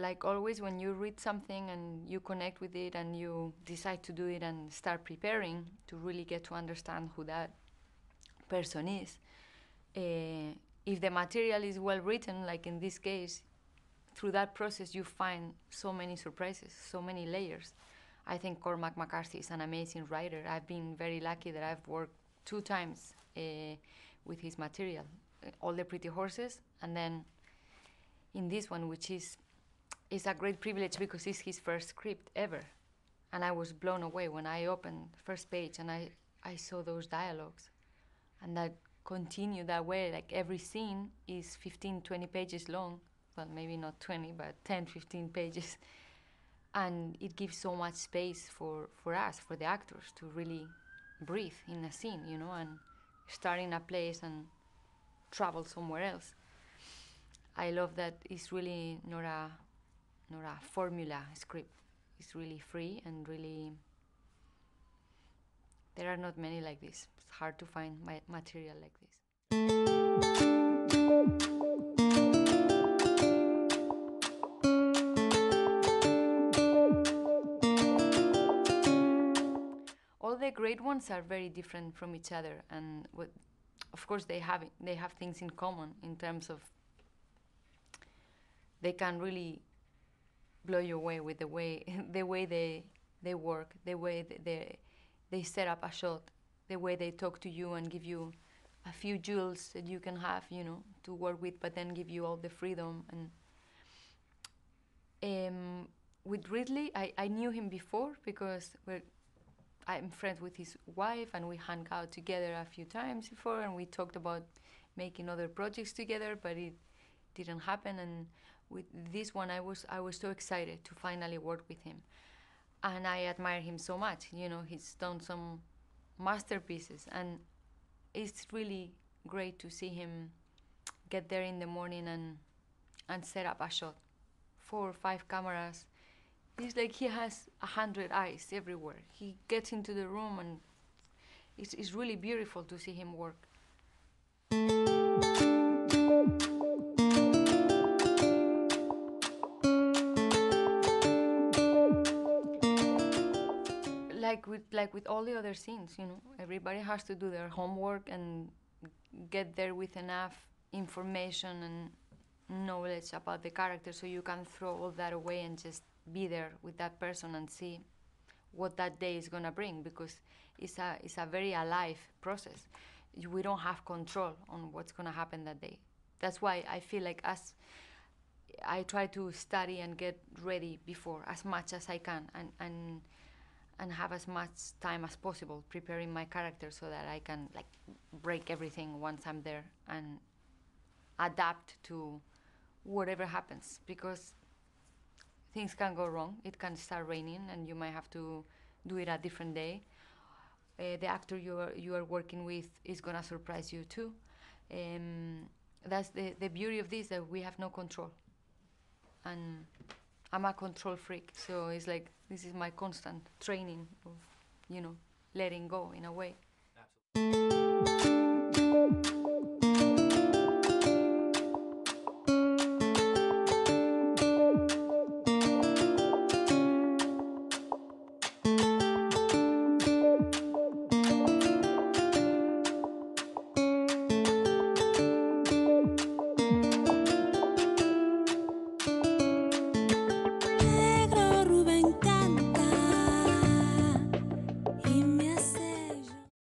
like always, when you read something and you connect with it and you decide to do it and start preparing to really get to understand who that person is, if the material is well written, like in this case, through that process you find so many surprises, so many layers. I think Cormac McCarthy is an amazing writer. I've been very lucky that I've worked 2 times with his material, All the Pretty Horses, and then in this one, which is a great privilege because it's his first script ever. And I was blown away when I opened the first page and I saw those dialogues. And that continued that way, like every scene is 15, 20 pages long. Well, maybe not 20, but 10, 15 pages. And it gives so much space for us, for the actors, to really breathe in a scene, you know, and start in a place and travel somewhere else. I love that it's really not a formula script. It's really free and really... There are not many like this. It's hard to find material like this. All the great ones are very different from each other, and of course they have things in common in terms of they can really blow you away with the way they work, the way they set up a shot, the way they talk to you and give you a few jewels that you can have, you know, to work with, but then give you all the freedom. And with Ridley, I knew him before because I'm friends with his wife, and we hung out together a few times before, and we talked about making other projects together, but it didn't happen. And with this one, I was so excited to finally work with him, and I admire him so much. You know, he's done some masterpieces, and it's really great to see him get there in the morning and set up a shot, 4 or 5 cameras. It's like he has 100 eyes everywhere. He gets into the room, and it's really beautiful to see him work. Like with all the other scenes, you know, everybody has to do their homework and get there with enough information and knowledge about the character, so you can throw all that away and just be there with that person and see what that day is gonna bring, because it's a very alive process. We don't have control on what's gonna happen that day. That's why I feel like I try to study and get ready before as much as I can, and have as much time as possible preparing my character so that I can like break everything once I'm there and adapt to whatever happens, because things can go wrong. It can start raining and you might have to do it a different day. The actor you are working with is gonna surprise you too. That's the beauty of this, that we have no control. And I'm a control freak, so it's like this is my constant training of, you know, letting go in a way.